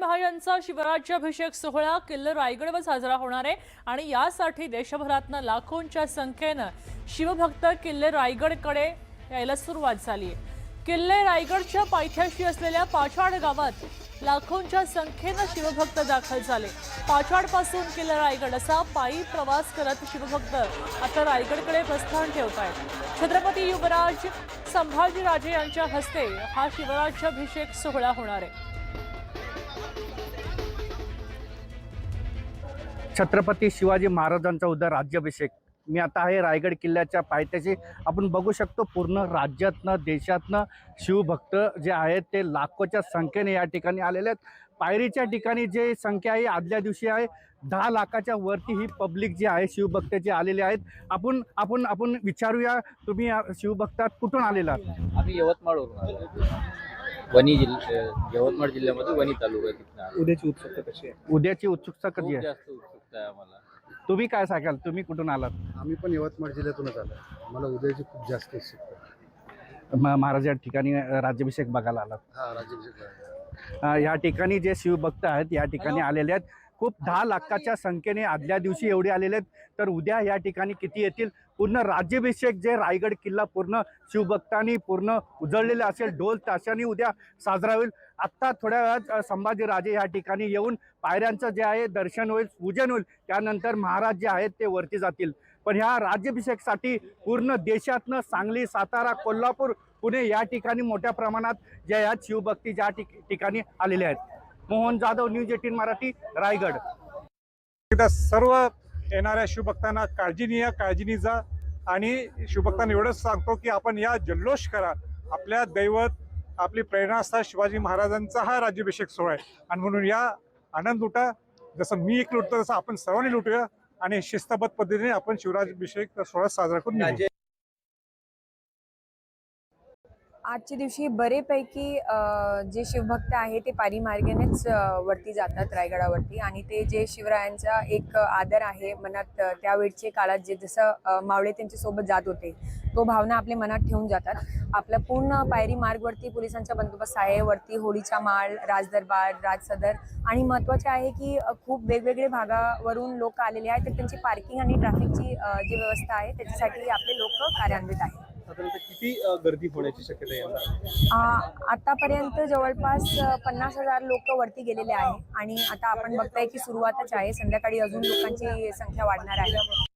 महाराजांचा शिवराज्याभिषेक सोहळा किल्ले रायगडवर साजरा होणार आहे आणि यासाठी देशभरातून लाखोंच्या संख्येने शिवभक्त किल्ले रायगडकडे यायला सुरुवात झाली आहे। किल्ले रायगडच्या पायथ्याशी असलेल्या पाचाड गावात लाखोंच्या संख्येने शिवभक्त दाखल झाले। पाचाडपासून किल्ले रायगड असा पायी प्रवास करत शिवभक्त आता रायगडकडे प्रस्थान ठेवत आहेत। छत्रपती युवराज संभाजीराजे यांच्या हस्ते हा शिवराज्याभिषेक सोहळा होणार आहे। छत्रपती शिवाजी महाराजांचा उद्या राज्याभिषेक। मी आता आहे रायगड किल्ल्याच्या पायथ्याशी। आपण बघू शकतो पूर्ण राज्यातनं देशातनं शिवभक्त जे आहेत ते लाखोच्या संख्येने या ठिकाणी आलेले आहेत। पायरीच्या ठिकाणी जे संख्या आहे आदल्या दिवशी आहे 10 लाखाच्या वरती ही पब्लिक जी आहे शिवभक्त जे आलेले आहेत। आपण विचारूया, तुम्ही शिवभक्तात कुठून आलेला? आम्ही यवतमाळवरून आलो। वणी यवतमाळ जिल्ह्यामध्ये वणी तालुका। उद्याची उत्सुकता कशी आहे? उद्याची उत्सुकता कधी आहे? जास्त उत्सुकता आहे आम्हाला। तुम्ही काय सांगाल? तुम्ही कुठून आलात? आम्ही पण यवतमाळ जिल्ह्यातूनच आलो। मला उद्याची खूप जास्त उत्सुकता आहे। महाराज या ठिकाणी राज्याभिषेक बघायला आलात? हा, राज्याभिषेक। या ठिकाणी जे शिवभक्त आहेत या ठिकाणी आलेले आहेत। खूप 10 लाखाच्या संख्येने आदल्या दिवशी एवढे आलेले आहेत, तर उद्या या ठिकाणी किती येतील? पूर्ण राज्याभिषेक जे रायगड किल्ला पूर्ण शिवभक्तांनी पूर्ण उजळलेला असेल, ढोल ताशांनी उद्या साजरा होईल। आत्ता थोड्या वेळात संभाजीराजे या ठिकाणी येऊन पायऱ्यांचं जे आहे दर्शन होईल, पूजन होईल, त्यानंतर महाराज जे आहेत ते वरती जातील। पण ह्या राज्याभिषेकसाठी पूर्ण देशातनं सांगली, सातारा, कोल्हापूर, पुणे या ठिकाणी मोठ्या प्रमाणात ज्या या शिवभक्ती ज्या ठिकाणी आलेले आहेत। मोहन जाधव, न्यूज 18 मराठी, रायगड। सर्व येणाऱ्या शिवभक्तांना काळजीनी जा आणि शिवभक्तांना एवढंच सांगतो की आपण या जल्लोष करा। आपल्या दैवत, आपली प्रेरणास्थान शिवाजी महाराजांचा हा राज्याभिषेक सोहळा आहे आणि म्हणून या आनंद लुटा। जसं मी एक लुटतो तसं आपण सर्वांनी लुटूया आणि शिस्तबद्ध पद्धतीने आपण शिवराज्याभिषेक सोहळा साजरा करून निघू। आजच्या दिवशी बरेपैकी जे शिवभक्त आहे ते पारी मार्गानेच वरती जातात रायगडावरती आणि ते जे शिवरायांचा एक आदर आहे मनात, त्यावेळचे काळात जे जसं मावळे त्यांच्या सोबत जात होते तो भावना आपल्या मनात ठेवून जातात। आपल्या पूर्ण पायरी मार्गवरती पोलिसांचा बंदोबस्त आहे। वरती होळीचा माळ, राजदरबार, राजसदर आणि महत्त्वाचे आहे की खूप वेगवेगळे भागावरून लोक आलेले आहेत, तर त्यांची पार्किंग आणि ट्रॅफिकची जी व्यवस्था आहे त्याच्यासाठी आपले लोक कार्यान्वित आहेत। साधारणतः किती गर्दी होण्याची शक्यता आहे? आतापर्यंत जवळपास 50,000 लोक वरती गेलेले आहे आणि आता आपण बघताय की सुरुवातच आहे। संध्याकाळी अजून लोकांची संख्या वाढणार आहे।